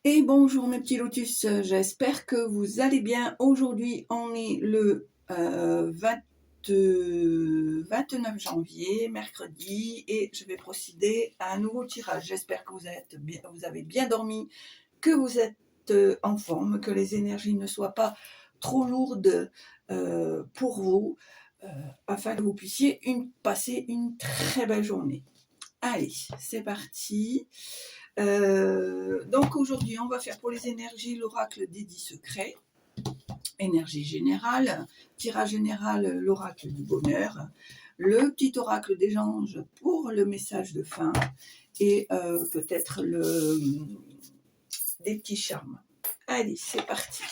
Et bonjour mes petits lotus, j'espère que vous allez bien. Aujourd'hui on est le 29 janvier, mercredi, et je vais procéder à un nouveau tirage. J'espère que vous avez bien dormi, que vous êtes en forme, que les énergies ne soient pas trop lourdes pour vous, afin que vous puissiez passer une très belle journée. Allez, c'est parti. Donc aujourd'hui, on va faire pour les énergies l'oracle des 10 secrets, énergie générale, tirage général, l'oracle du bonheur, le petit oracle des anges pour le message de fin et peut-être des petits charmes. Allez, c'est parti.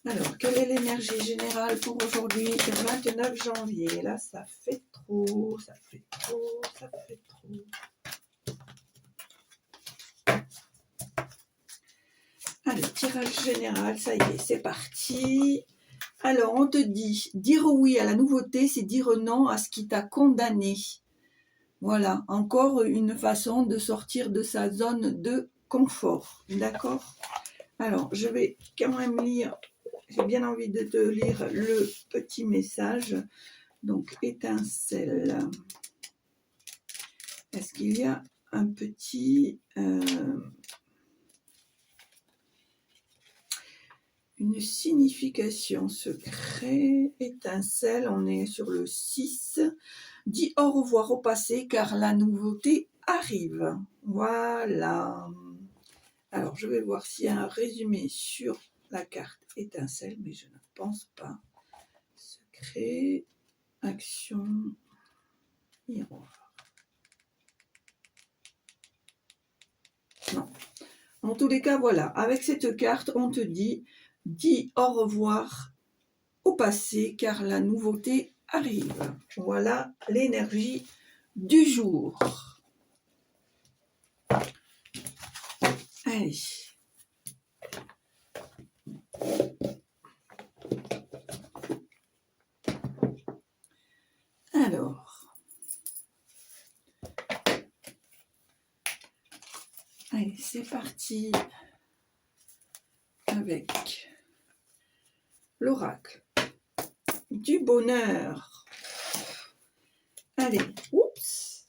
Alors, quelle est l'énergie générale pour aujourd'hui, 29 janvier? Là, ça fait trop. Alors, tirage général, ça y est, c'est parti. Alors, on te dit, dire oui à la nouveauté, c'est dire non à ce qui t'a condamné. Voilà, encore une façon de sortir de sa zone de confort. D'accord? Alors, je vais quand même lire, j'ai bien envie de te lire le petit message. Donc, étincelle. Est-ce qu'il y a un petit... une signification secret, étincelle, on est sur le 6. Dis au revoir au passé car la nouveauté arrive. Voilà. Alors, je vais voir s'il y a un résumé sur la carte étincelle, mais je ne pense pas. Secret, action, miroir. Non. En tous les cas, voilà. Avec cette carte, on te dit, dis au revoir au passé car la nouveauté arrive. Voilà l'énergie du jour. Allez. Alors. Allez, c'est parti avec l'oracle du bonheur. Allez, oups.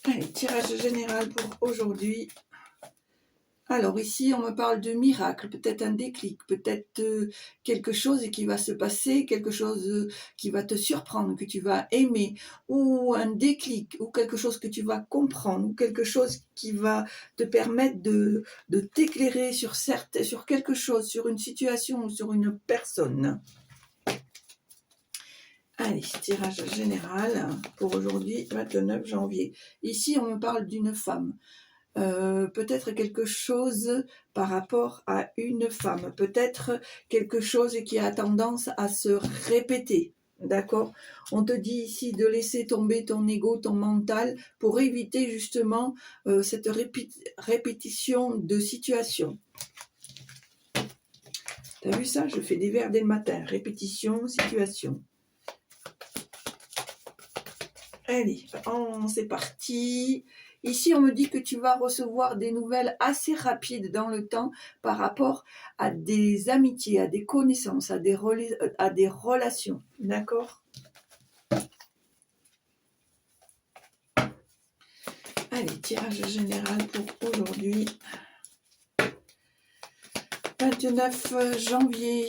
Allez, tirage général pour aujourd'hui. Alors ici, on me parle de miracle, peut-être un déclic, peut-être quelque chose qui va se passer, quelque chose qui va te surprendre, que tu vas aimer, ou un déclic, ou quelque chose que tu vas comprendre, ou quelque chose qui va te permettre de t'éclairer sur quelque chose, sur une situation ou sur une personne. Allez, tirage général pour aujourd'hui, 29 janvier. Ici, on me parle d'une femme. Peut-être quelque chose par rapport à une femme, peut-être quelque chose qui a tendance à se répéter, d'accord? On te dit ici de laisser tomber ton ego, ton mental, pour éviter justement cette répétition de situation. T'as vu ça? Je fais des vers dès le matin, répétition, situation. Allez, c'est parti. Ici, on me dit que tu vas recevoir des nouvelles assez rapides dans le temps par rapport à des amitiés, à des connaissances, à des relations. D'accord? Allez, tirage général pour aujourd'hui. 29 janvier.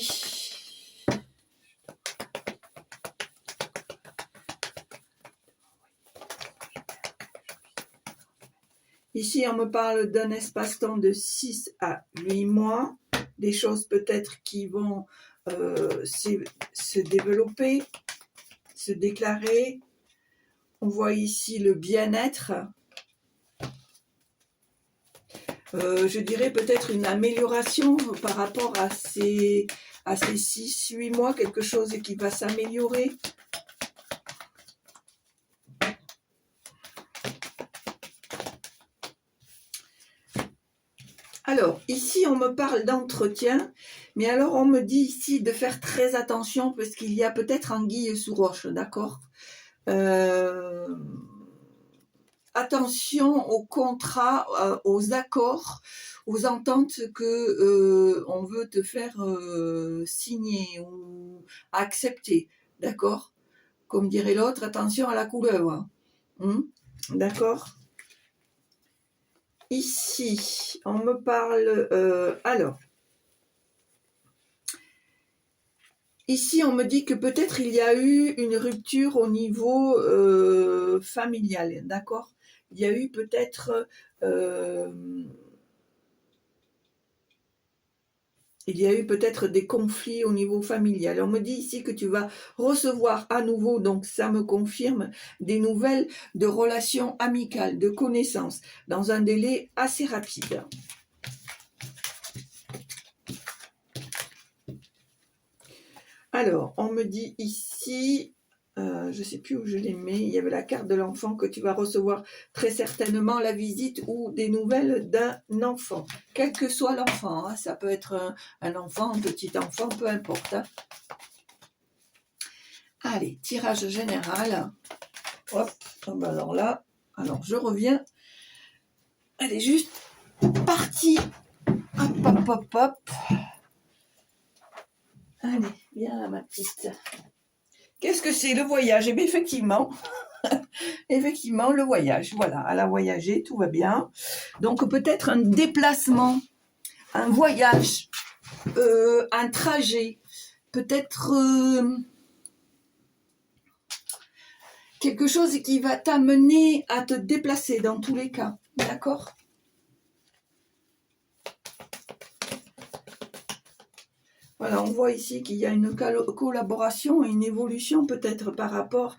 Ici, on me parle d'un espace-temps de 6 à 8 mois, des choses peut-être qui vont se développer, se déclarer. On voit ici le bien-être. Je dirais peut-être une amélioration par rapport à ces 6-8 mois, quelque chose qui va s'améliorer. Alors, ici, on me parle d'entretien, mais alors on me dit ici de faire très attention parce qu'il y a peut-être anguille sous roche, d'accord? Attention aux contrats, aux accords, aux ententes que on veut te faire signer ou accepter, d'accord? Comme dirait l'autre, attention à la couleuvre. D'accord? Ici, on me parle... alors, ici, on me dit que peut-être il y a eu une rupture au niveau familial, d'accord? Il y a eu peut-être... il y a eu peut-être des conflits au niveau familial. On me dit ici que tu vas recevoir à nouveau, donc ça me confirme, des nouvelles de relations amicales, de connaissances, dans un délai assez rapide. Alors, on me dit ici, je ne sais plus où je l'ai mis, il y avait la carte de l'enfant que tu vas recevoir très certainement la visite ou des nouvelles d'un enfant, quel que soit l'enfant, hein, ça peut être un enfant, un petit enfant, peu importe. Hein. Allez, tirage général. Hop, alors là, alors je reviens. Elle est juste partie. Hop, hop, hop, hop. Allez, viens là, ma petite. Qu'est-ce que c'est le voyage? Eh bien, effectivement, effectivement, le voyage. Voilà, elle a voyagé, tout va bien. Donc, peut-être un déplacement, un voyage, un trajet, peut-être quelque chose qui va t'amener à te déplacer dans tous les cas. D'accord? Voilà, on voit ici qu'il y a une collaboration et une évolution peut-être par rapport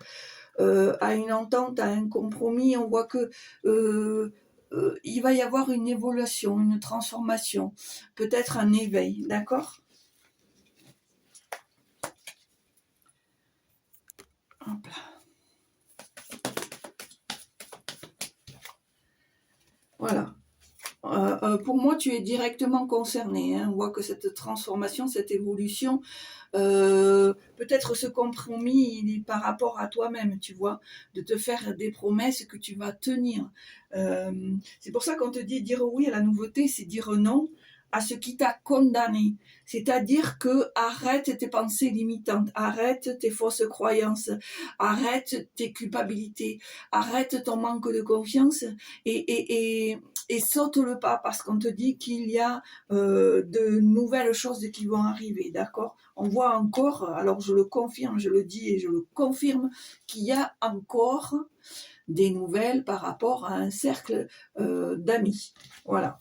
à une entente, à un compromis. On voit que il va y avoir une évolution, une transformation, peut-être un éveil, d'accord? Hop là. Voilà. Pour moi, tu es directement concerné. Hein. On voit que cette transformation, cette évolution, peut-être ce compromis, il est par rapport à toi-même, tu vois, de te faire des promesses que tu vas tenir. C'est pour ça qu'on te dit dire oui à la nouveauté, c'est dire non à ce qui t'a condamné. C'est-à-dire que arrête tes pensées limitantes, arrête tes fausses croyances, arrête tes culpabilités, arrête ton manque de confiance et saute le pas parce qu'on te dit qu'il y a de nouvelles choses qui vont arriver, d'accord? On voit encore, alors je le confirme, je le dis et je le confirme, qu'il y a encore des nouvelles par rapport à un cercle d'amis. Voilà.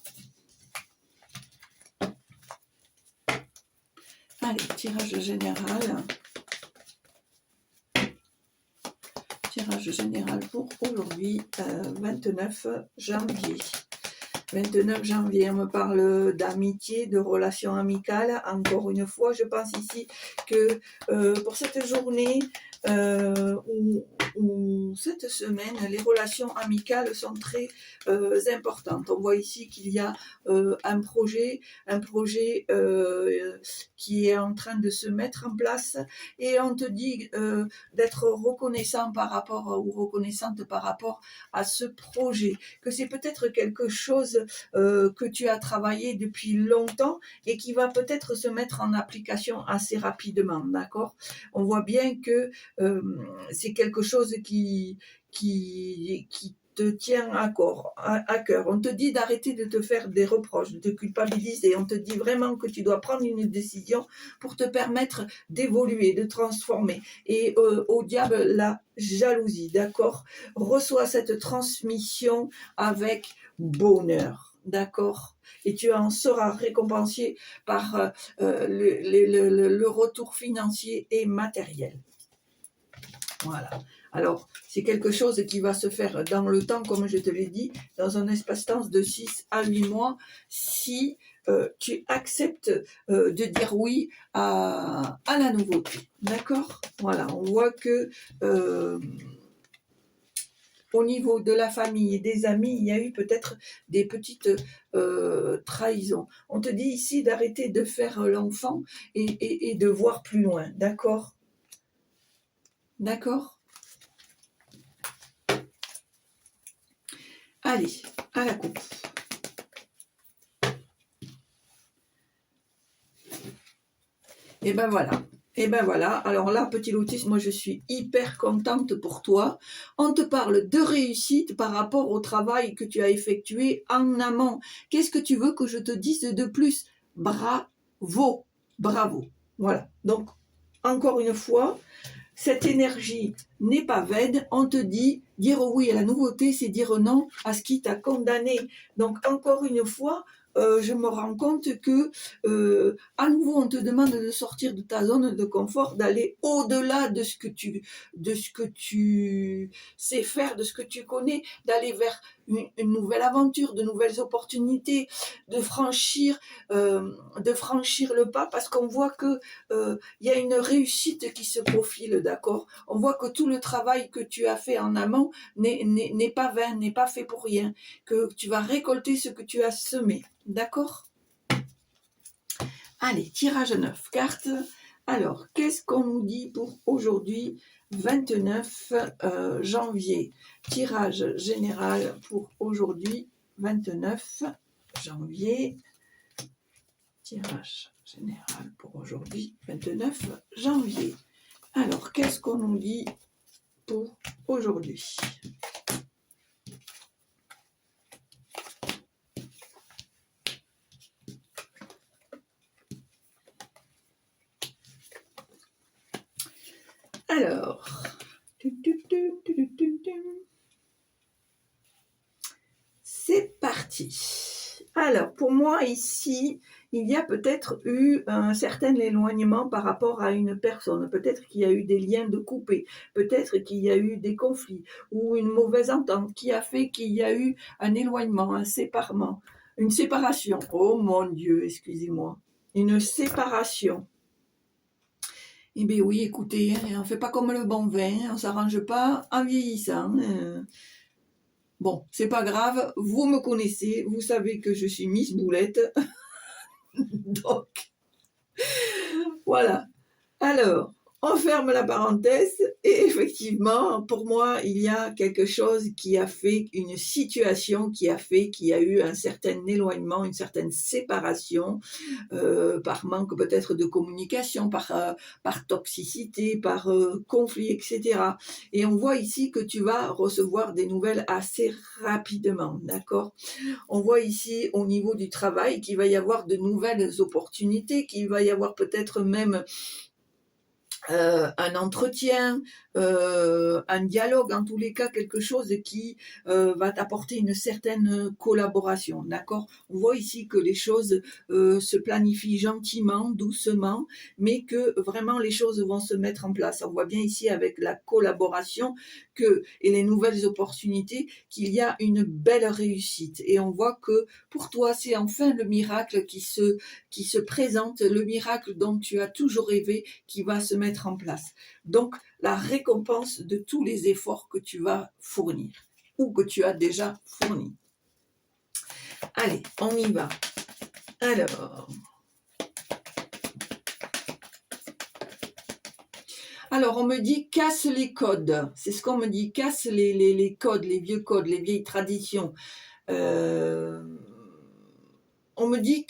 Allez, tirage général. Tirage général pour aujourd'hui, 29 janvier. 29 janvier, on me parle d'amitié, de relations amicales. Encore une fois, je pense ici que pour cette journée ou cette semaine, les relations amicales sont très importantes. On voit ici qu'il y a un projet qui est en train de se mettre en place et on te dit d'être reconnaissant par rapport ou reconnaissante par rapport à ce projet, que c'est peut-être quelque chose que tu as travaillé depuis longtemps et qui va peut-être se mettre en application assez rapidement, d'accord? On voit bien que c'est quelque chose qui te tient à cœur. On te dit d'arrêter de te faire des reproches, de te culpabiliser. On te dit vraiment que tu dois prendre une décision pour te permettre d'évoluer, de transformer. Et au diable, la jalousie, d'accord? Reçois cette transmission avec bonheur. D'accord? Et tu en seras récompensé par le retour financier et matériel. Voilà. Alors, c'est quelque chose qui va se faire dans le temps, comme je te l'ai dit, dans un espace-temps de 6 à 8 mois, si tu acceptes de dire oui à la nouveauté. D'accord? Voilà, on voit que au niveau de la famille et des amis, il y a eu peut-être des petites trahisons. On te dit ici d'arrêter de faire l'enfant et de voir plus loin, d'accord? D'accord? Allez, à la coupe. Et ben voilà. Et ben voilà, alors là, petit Lotus, moi je suis hyper contente pour toi. On te parle de réussite par rapport au travail que tu as effectué en amont. Qu'est-ce que tu veux que je te dise de plus? Bravo, bravo. Voilà, donc encore une fois, cette énergie n'est pas vaine. On te dit, dire oui à la nouveauté, c'est dire non à ce qui t'a condamné. Donc encore une fois, je me rends compte que à nouveau on te demande de sortir de ta zone de confort, d'aller au-delà de ce que tu sais faire, de ce que tu connais, d'aller vers une nouvelle aventure, de nouvelles opportunités, de franchir le pas, parce qu'on voit que y a une réussite qui se profile, d'accord? On voit que tout le travail que tu as fait en amont n'est pas vain, n'est pas fait pour rien, que tu vas récolter ce que tu as semé, d'accord? Allez, tirage 9 cartes. Alors, qu'est-ce qu'on nous dit pour aujourd'hui, 29 janvier? Tirage général pour aujourd'hui, 29 janvier. Tirage général pour aujourd'hui, 29 janvier. Alors, qu'est-ce qu'on nous dit pour aujourd'hui? Alors, c'est parti. Alors, pour moi, ici, il y a peut-être eu un certain éloignement par rapport à une personne. Peut-être qu'il y a eu des liens de coupés. Peut-être qu'il y a eu des conflits ou une mauvaise entente qui a fait qu'il y a eu un éloignement, un séparement, une séparation. Oh mon Dieu, excusez-moi. Une séparation. Eh bien oui, écoutez, on ne fait pas comme le bon vin, on ne s'arrange pas en vieillissant. Bon, c'est pas grave, vous me connaissez, vous savez que je suis Miss Boulette. Donc, voilà. Alors, on ferme la parenthèse et effectivement, pour moi, il y a quelque chose qui a fait, une situation qui a fait qu'il y a eu un certain éloignement, une certaine séparation, par manque peut-être de communication, par toxicité, par conflit, etc. Et on voit ici que tu vas recevoir des nouvelles assez rapidement, d'accord? On voit ici au niveau du travail qu'il va y avoir de nouvelles opportunités, qu'il va y avoir peut-être même un entretien, un dialogue, en tous les cas quelque chose qui va t'apporter une certaine collaboration, d'accord? On voit ici que les choses se planifient gentiment, doucement, mais que vraiment les choses vont se mettre en place. On voit bien ici avec la collaboration et les nouvelles opportunités qu'il y a une belle réussite. Et on voit que pour toi, c'est enfin le miracle qui se présente, le miracle dont tu as toujours rêvé qui va se mettre en place. Donc, la récompense de tous les efforts que tu vas fournir ou que tu as déjà fournis. Allez, on y va. Alors, on me dit casse les codes. C'est ce qu'on me dit, casse les codes, les vieux codes, les vieilles traditions. On me dit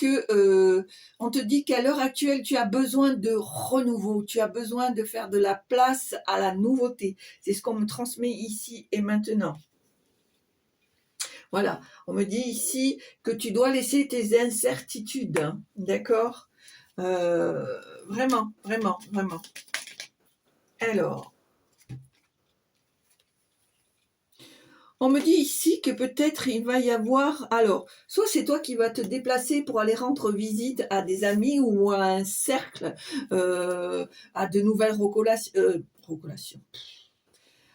on te dit qu'à l'heure actuelle, tu as besoin de renouveau, tu as besoin de faire de la place à la nouveauté. C'est ce qu'on me transmet ici et maintenant. Voilà, on me dit ici que tu dois laisser tes incertitudes, hein, d'accord? Vraiment, vraiment, vraiment. Alors, on me dit ici que peut-être il va y avoir, alors, soit c'est toi qui vas te déplacer pour aller rendre visite à des amis ou à un cercle, à de nouvelles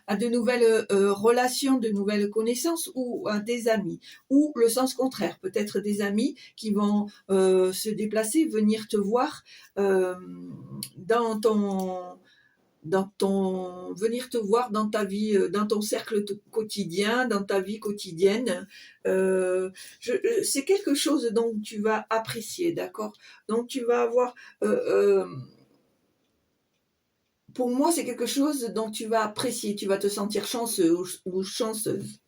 à de nouvelles relations, de nouvelles connaissances ou à des amis. Ou le sens contraire, peut-être des amis qui vont se déplacer, venir te voir dans ton venir te voir dans ta vie, dans ton cercle quotidien, dans ta vie quotidienne. C'est quelque chose dont tu vas apprécier, d'accord? Donc tu vas avoir, pour moi, c'est quelque chose dont tu vas apprécier, tu vas te sentir chanceux ou chanceuse.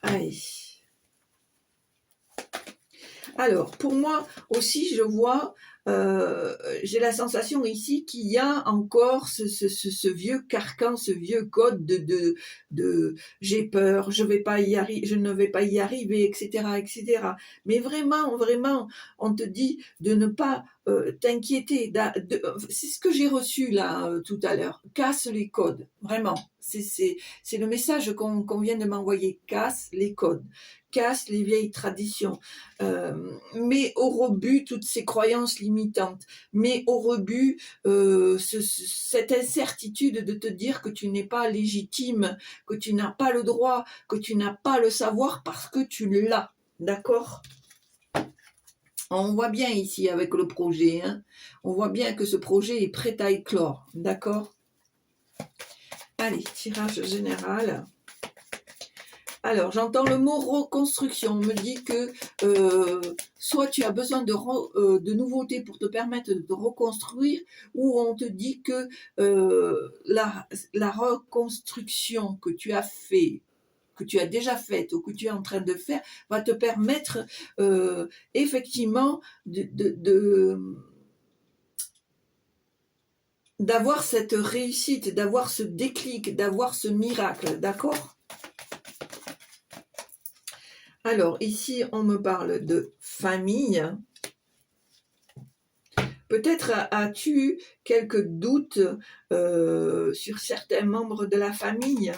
Allez. Alors, pour moi aussi, je vois, j'ai la sensation ici qu'il y a encore ce vieux carcan, ce vieux code de j'ai peur, je ne vais pas y arriver, etc., etc. Mais vraiment, vraiment, on te dit de ne pas t'inquiéter. C'est ce que j'ai reçu là tout à l'heure. Casse les codes, vraiment. C'est le message qu'on vient de m'envoyer. Casse les codes, casse les vieilles traditions. Mets au rebut toutes ces croyances limitantes, mets au rebut cette incertitude de te dire que tu n'es pas légitime, que tu n'as pas le droit, que tu n'as pas le savoir parce que tu l'as, d'accord? On voit bien ici avec le projet, hein, on voit bien que ce projet est prêt à éclore, d'accord? Allez, tirage général. Alors, j'entends le mot reconstruction. On me dit que soit tu as besoin de nouveautés pour te permettre de te reconstruire, ou on te dit que la reconstruction que tu as fait, que tu as déjà faite ou que tu es en train de faire, va te permettre effectivement d'avoir cette réussite, d'avoir ce déclic, d'avoir ce miracle, d'accord ? Alors, ici, on me parle de famille. Peut-être as-tu quelques doutes sur certains membres de la famille.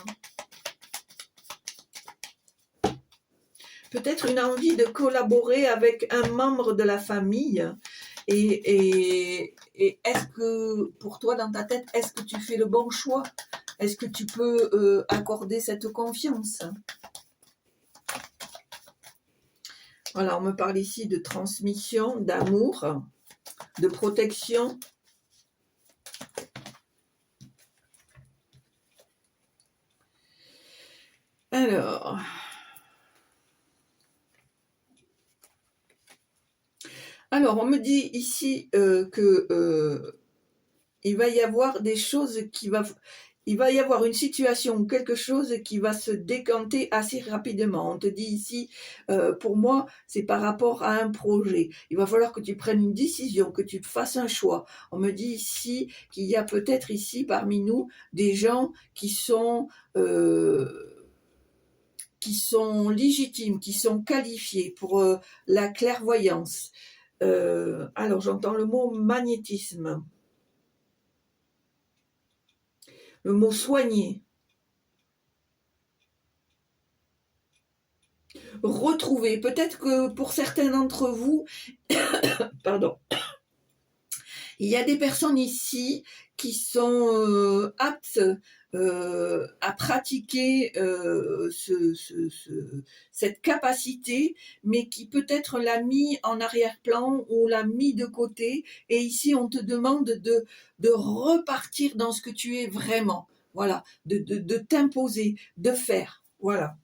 Peut-être une envie de collaborer avec un membre de la famille. Et est-ce que, pour toi, dans ta tête, est-ce que tu fais le bon choix? Est-ce que tu peux accorder cette confiance? Voilà, on me parle ici de transmission, d'amour, de protection. Alors, on me dit ici que il va y avoir des choses il va y avoir une situation ou quelque chose qui va se décanter assez rapidement. On te dit ici, pour moi, c'est par rapport à un projet. Il va falloir que tu prennes une décision, que tu fasses un choix. On me dit ici qu'il y a peut-être ici parmi nous des gens qui sont légitimes, qui sont qualifiés pour la clairvoyance. Alors, j'entends le mot magnétisme. Le mot soigner, retrouver. Peut-être que pour certains d'entre vous, pardon, il y a des personnes ici qui sont aptes à pratiquer cette capacité, mais qui peut-être l'a mis en arrière-plan ou l'a mis de côté. Et ici, on te demande de repartir dans ce que tu es vraiment. Voilà, de t'imposer, de faire. Voilà.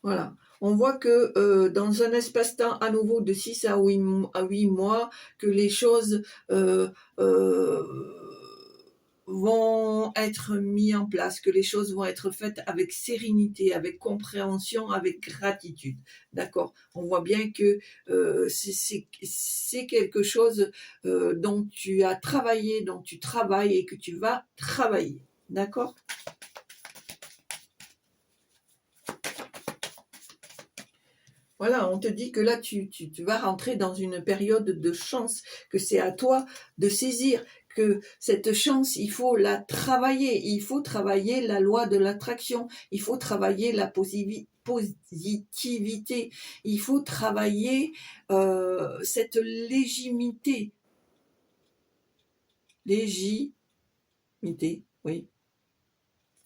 Voilà. On voit que dans un espace-temps à nouveau de 6 à 8 mois, que les choses vont être mises en place, que les choses vont être faites avec sérénité, avec compréhension, avec gratitude. D'accord? On voit bien que c'est quelque chose dont tu as travaillé, dont tu travailles et que tu vas travailler. D'accord? Voilà, on te dit que là, tu vas rentrer dans une période de chance, que c'est à toi de saisir, que cette chance, il faut la travailler, il faut travailler la loi de l'attraction, il faut travailler la positivité, il faut travailler cette légitimité. Légitimité, oui,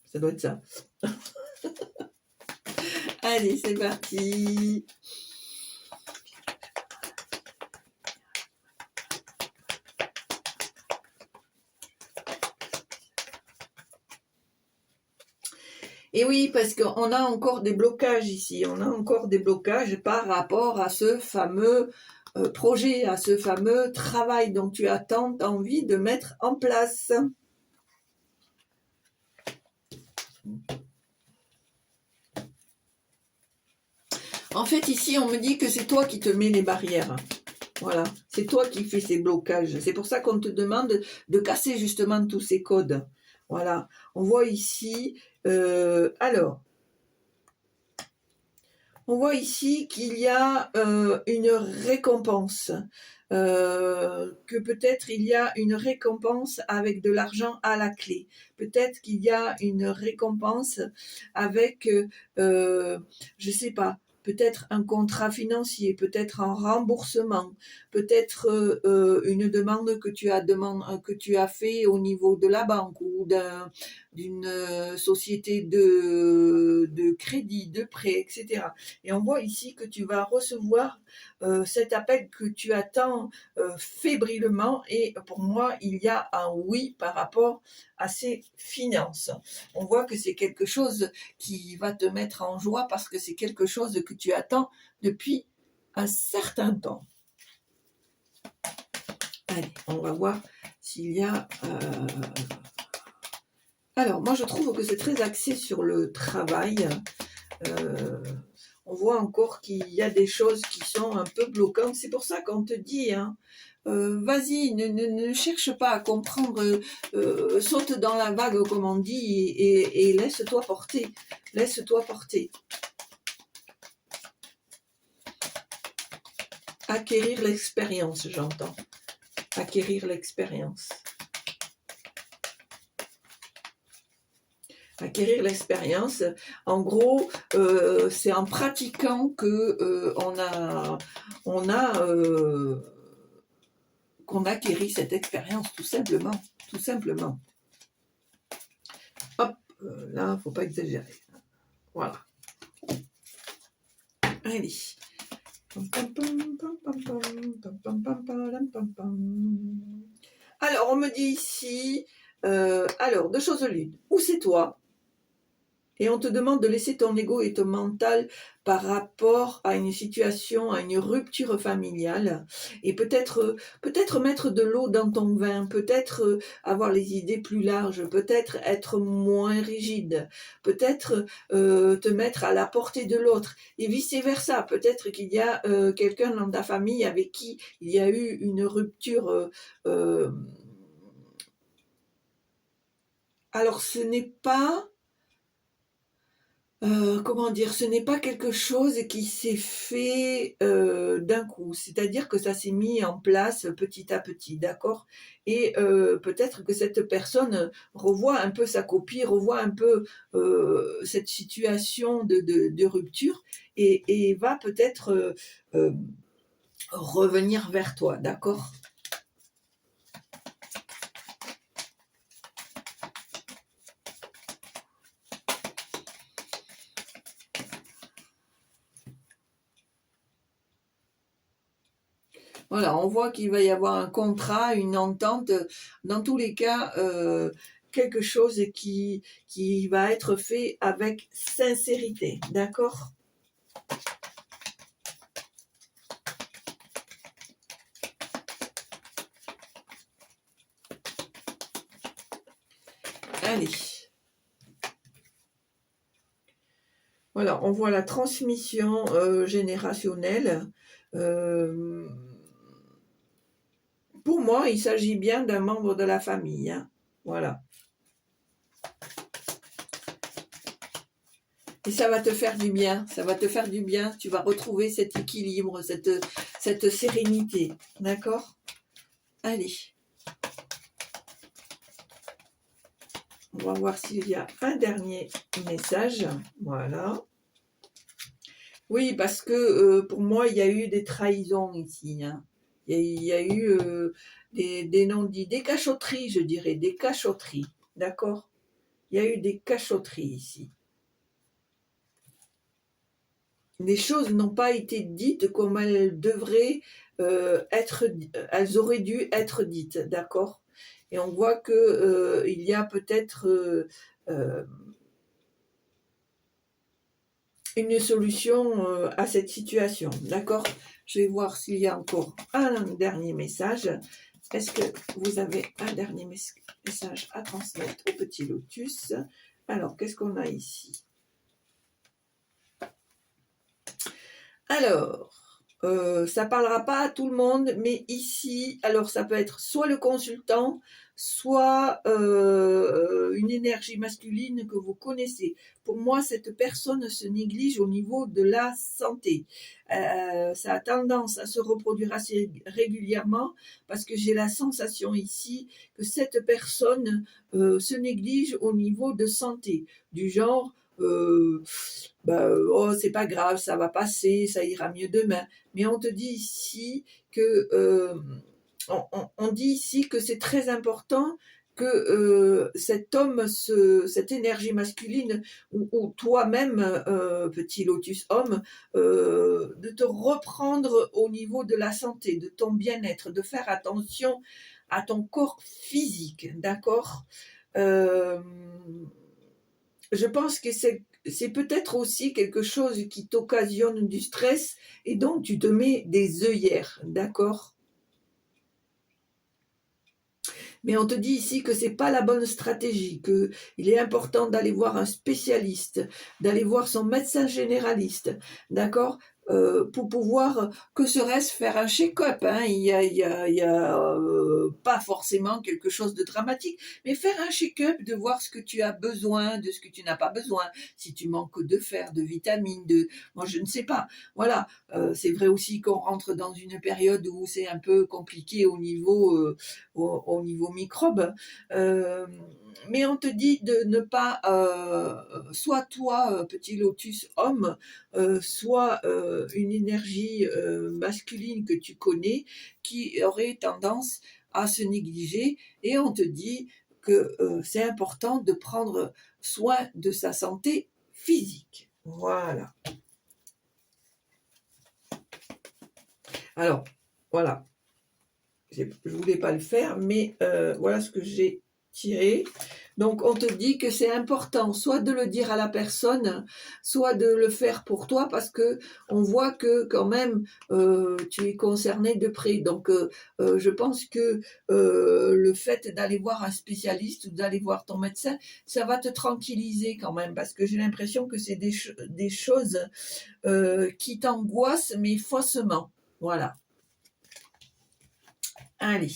ça doit être ça. Allez, c'est parti. Et oui, parce qu'on a encore des blocages ici, on a encore des blocages par rapport à ce fameux projet, à ce fameux travail dont tu as tant envie de mettre en place. En fait, ici, on me dit que c'est toi qui te mets les barrières. Voilà, c'est toi qui fais ces blocages. C'est pour ça qu'on te demande de casser justement tous ces codes. Voilà, on voit ici, alors, on voit ici qu'il y a une récompense, que peut-être il y a une récompense avec de l'argent à la clé. Peut-être qu'il y a une récompense avec, je sais pas, peut-être un contrat financier, peut-être un remboursement, peut-être une demande que tu as fait au niveau de la banque ou d'une société de crédit, de prêt, etc. Et on voit ici que tu vas recevoir cet appel que tu attends fébrilement. Et pour moi, il y a un oui par rapport à ces finances. On voit que c'est quelque chose qui va te mettre en joie parce que c'est quelque chose que tu attends depuis un certain temps. Allez, on va voir s'il y a... Alors, moi, je trouve que c'est très axé sur le travail. On voit encore qu'il y a des choses qui sont un peu bloquantes. C'est pour ça qu'on te dit, hein, vas-y, ne cherche pas à comprendre, saute dans la vague, comme on dit, et laisse-toi porter. Laisse-toi porter. Acquérir l'expérience, j'entends. Acquérir l'expérience. Acquérir l'expérience. En gros, c'est en pratiquant que qu'on acquérit cette expérience, tout simplement. Tout simplement. Hop, là, faut pas exagérer. Voilà. Allez. Alors, on me dit ici, alors, deux choses l'une. Ou c'est toi, et on te demande de laisser ton ego et ton mental par rapport à une situation, à une rupture familiale, et peut-être mettre de l'eau dans ton vin, peut-être avoir les idées plus larges, peut-être être moins rigide, peut-être te mettre à la portée de l'autre, et vice-versa. Peut-être qu'il y a quelqu'un dans ta famille avec qui il y a eu une rupture. Alors ce n'est pas... comment dire, ce n'est pas quelque chose qui s'est fait d'un coup, c'est-à-dire que ça s'est mis en place petit à petit, d'accord? Et peut-être que cette personne revoit un peu sa copie, revoit un peu cette situation de rupture et va peut-être revenir vers toi, d'accord? Voilà, on voit qu'il va y avoir un contrat, une entente, dans tous les cas, quelque chose qui va être fait avec sincérité, d'accord? Allez. Voilà, on voit la transmission générationnelle. Pour moi, il s'agit bien d'un membre de la famille, hein. Voilà. Et ça va te faire du bien, ça va te faire du bien. Tu vas retrouver cet équilibre, cette sérénité, d'accord? Allez. On va voir s'il y a un dernier message. Voilà. Oui, parce que pour moi, il y a eu des trahisons ici, hein. Il y a eu des non-dits, des cachotteries, je dirais, des cachotteries. D'accord? Il y a eu des cachotteries ici. Les choses n'ont pas été dites comme elles devraient être, elles auraient dû être dites, d'accord? Et on voit que il y a peut-être une solution à cette situation. D'accord? Je vais voir s'il y a encore un dernier message. Est-ce que vous avez un dernier message à transmettre au petit lotus? Alors, qu'est-ce qu'on a ici? Alors, ça parlera pas à tout le monde, mais ici, alors ça peut être soit le consultant, soit une énergie masculine que vous connaissez. Pour moi, cette personne se néglige au niveau de la santé. Ça a tendance à se reproduire assez régulièrement parce que j'ai la sensation ici que cette personne se néglige au niveau de santé, du genre oh, c'est pas grave, ça va passer, ça ira mieux demain. Mais on te dit ici que on dit ici que c'est très important que cet homme, cette énergie masculine, ou toi-même, petit lotus homme, de te reprendre au niveau de la santé, de ton bien-être, de faire attention à ton corps physique, d'accord? Je pense que c'est peut-être aussi quelque chose qui t'occasionne du stress et donc tu te mets des œillères, d'accord? Mais on te dit ici que c'est pas la bonne stratégie, que il est important d'aller voir un spécialiste, d'aller voir son médecin généraliste, d'accord? Pour pouvoir, que serait-ce, faire un check-up, hein. Pas forcément quelque chose de dramatique, mais faire un check-up, de voir ce que tu as besoin, de ce que tu n'as pas besoin, si tu manques de fer, de vitamines, moi je ne sais pas. Voilà, c'est vrai aussi qu'on rentre dans une période où c'est un peu compliqué au niveau microbe. Mais on te dit de ne pas, soit toi, petit lotus homme, soit une énergie masculine que tu connais qui aurait tendance à se négliger, et on te dit que c'est important de prendre soin de sa santé physique. Voilà. Alors, voilà. Je ne voulais pas le faire, mais voilà ce que j'ai tiré. Donc, on te dit que c'est important, soit de le dire à la personne, soit de le faire pour toi, parce que on voit que quand même tu es concerné de près. Donc, je pense que le fait d'aller voir un spécialiste ou d'aller voir ton médecin, ça va te tranquilliser quand même, parce que j'ai l'impression que c'est des choses qui t'angoissent, mais faussement. Voilà. Allez.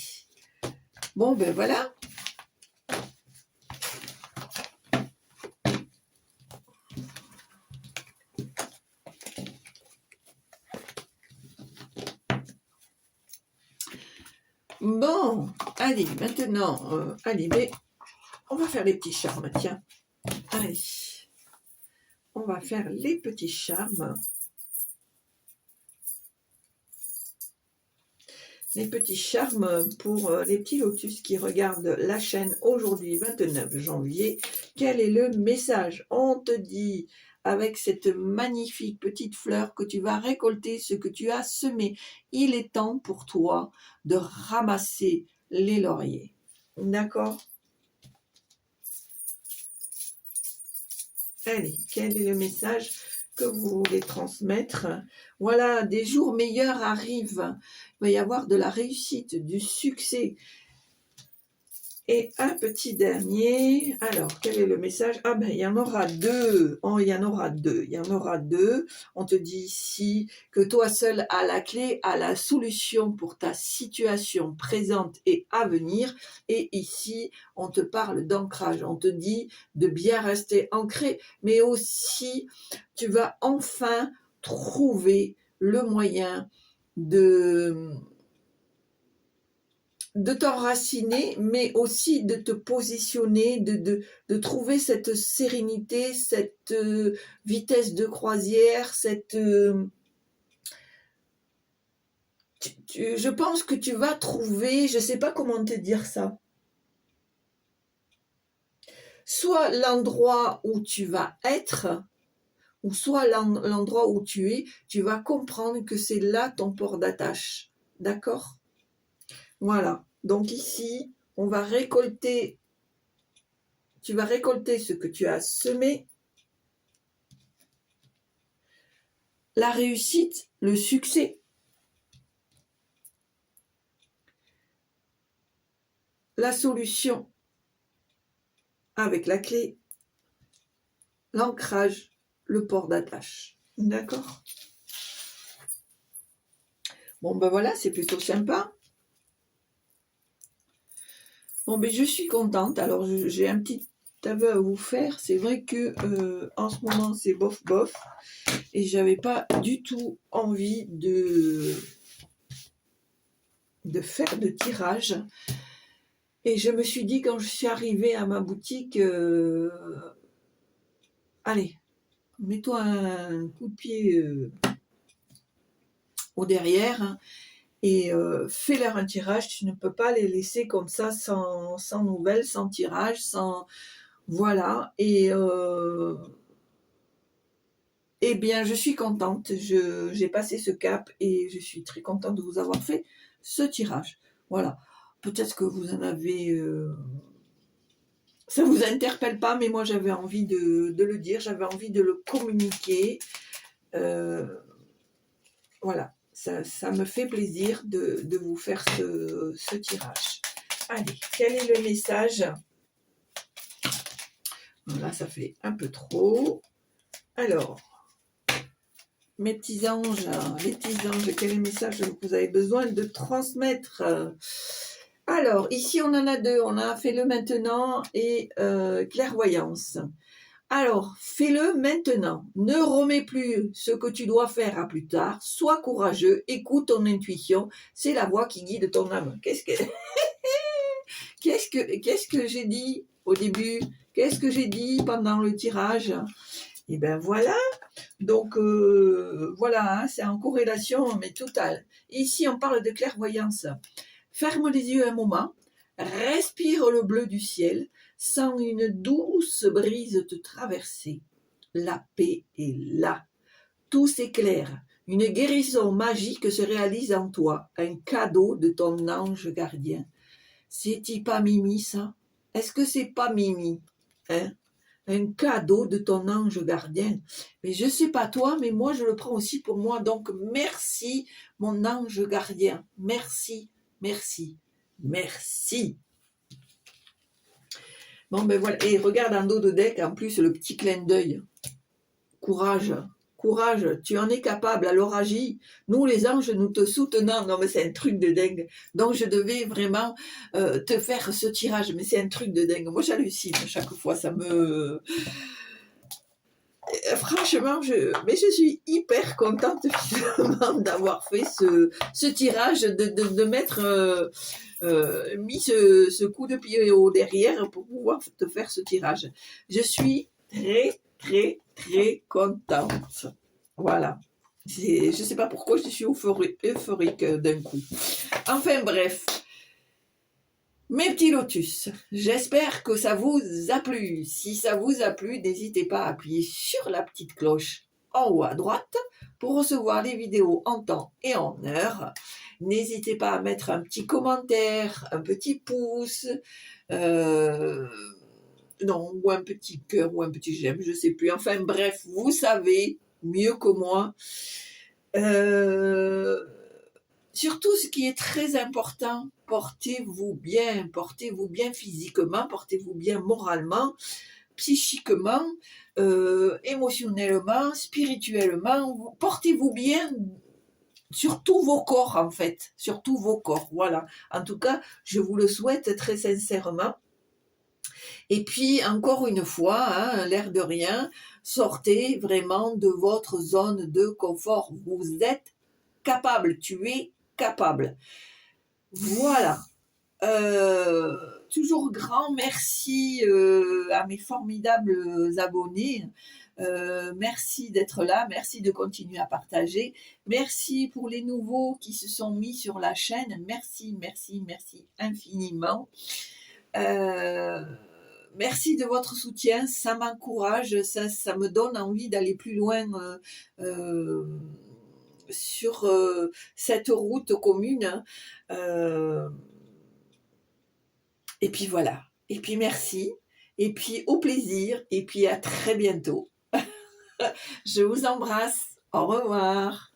Bon, ben voilà. Bon, allez, maintenant, allez, mais on va faire les petits charmes, tiens. Allez, on va faire les petits charmes. Les petits charmes pour les petits lotus qui regardent la chaîne aujourd'hui, 29 janvier. Quel est le message? On te dit, avec cette magnifique petite fleur, que tu vas récolter ce que tu as semé. Il est temps pour toi de ramasser les lauriers. D'accord? Allez, quel est le message que vous voulez transmettre? Voilà, des jours meilleurs arrivent. Il va y avoir de la réussite, du succès. Et un petit dernier. Alors, quel est le message? Ah ben, il y en aura deux. Oh, il y en aura deux. Il y en aura deux. On te dit ici que toi seul as la clé, as la solution pour ta situation présente et à venir. Et ici, on te parle d'ancrage. On te dit de bien rester ancré, mais aussi, tu vas enfin trouver le moyen de t'enraciner, mais aussi de te positionner, de trouver cette sérénité, cette vitesse de croisière, je pense que tu vas trouver, je ne sais pas comment te dire ça, soit l'endroit où tu vas être, ou soit l'endroit où tu es, tu vas comprendre que c'est là ton port d'attache. D'accord? Voilà. Donc ici, tu vas récolter ce que tu as semé. la réussite, le succès. La solution avec la clé, l'ancrage, le port d'attache. D'accord? Bon, ben voilà, c'est plutôt sympa. Bon, ben je suis contente. Alors, j'ai un petit aveu à vous faire. C'est vrai que en ce moment, c'est bof bof. Et j'avais pas du tout envie de faire de tirage. Et je me suis dit, quand je suis arrivée à ma boutique, allez, mets-toi un coup de pied au derrière, hein, et fais-leur un tirage. Tu ne peux pas les laisser comme ça sans nouvelles, sans tirage, sans... Voilà. Et eh bien, je suis contente. J'ai passé ce cap et je suis très contente de vous avoir fait ce tirage. Voilà. Peut-être que vous en avez... ça vous interpelle pas, mais moi j'avais envie de le dire, j'avais envie de le communiquer. Voilà, ça me fait plaisir de vous faire ce tirage. Allez, quel est le message? Là, ça fait un peu trop. Alors, mes petits anges, quel est le message que vous avez besoin de transmettre? Alors, ici, on en a deux. On a fais-le maintenant et clairvoyance. Alors, fais-le maintenant. Ne remets plus ce que tu dois faire à plus tard. Sois courageux. Écoute ton intuition. C'est la voix qui guide ton âme. Qu'est-ce que j'ai dit au début? Qu'est-ce que j'ai dit pendant le tirage? Et ben voilà. Donc, voilà, hein, c'est en corrélation, mais totale. Ici, on parle de clairvoyance. Ferme les yeux un moment. Respire le bleu du ciel. Sens une douce brise te traverser. La paix est là. Tout s'éclaire. Une guérison magique se réalise en toi. Un cadeau de ton ange gardien. C'est-il pas Mimi, ça? Est-ce que c'est pas Mimi? Hein? Un cadeau de ton ange gardien. Mais je sais pas toi, mais moi je le prends aussi pour moi. Donc merci, mon ange gardien. Merci, merci, merci. Bon ben voilà, et regarde en dos de deck en plus le petit clin d'œil. Courage, courage, tu en es capable, alors agis. Nous les anges, nous te soutenons. Non mais c'est un truc de dingue. Donc je devais vraiment te faire ce tirage, mais c'est un truc de dingue. Moi j'hallucine à chaque fois, ça me... Franchement, mais je suis hyper contente finalement d'avoir fait ce tirage, de mettre... mis ce coup de pied au derrière pour pouvoir te faire ce tirage. Je suis très, très, très contente. Voilà. Je ne sais pas pourquoi je suis euphorique d'un coup. Enfin bref. Mes petits lotus, j'espère que ça vous a plu. Si ça vous a plu, n'hésitez pas à appuyer sur la petite cloche en haut à droite pour recevoir les vidéos en temps et en heure. N'hésitez pas à mettre un petit commentaire, un petit pouce, non, ou un petit cœur ou un petit j'aime, je ne sais plus. Enfin bref, vous savez mieux que moi. Surtout, ce qui est très important, portez-vous bien physiquement, portez-vous bien moralement, psychiquement, émotionnellement, spirituellement, portez-vous bien sur tous vos corps en fait, sur tous vos corps, voilà. En tout cas, je vous le souhaite très sincèrement. Et puis, encore une fois, hein, l'air de rien, sortez vraiment de votre zone de confort. Vous êtes capable, tu es capable. Voilà. Toujours grand merci à mes formidables abonnés. Merci d'être là, merci de continuer à partager. Merci pour les nouveaux qui se sont mis sur la chaîne. Merci, merci, merci infiniment. Merci de votre soutien, ça m'encourage, ça me donne envie d'aller plus loin sur cette route commune. Et puis voilà, et puis merci, et puis au plaisir, et puis à très bientôt. Je vous embrasse. Au revoir.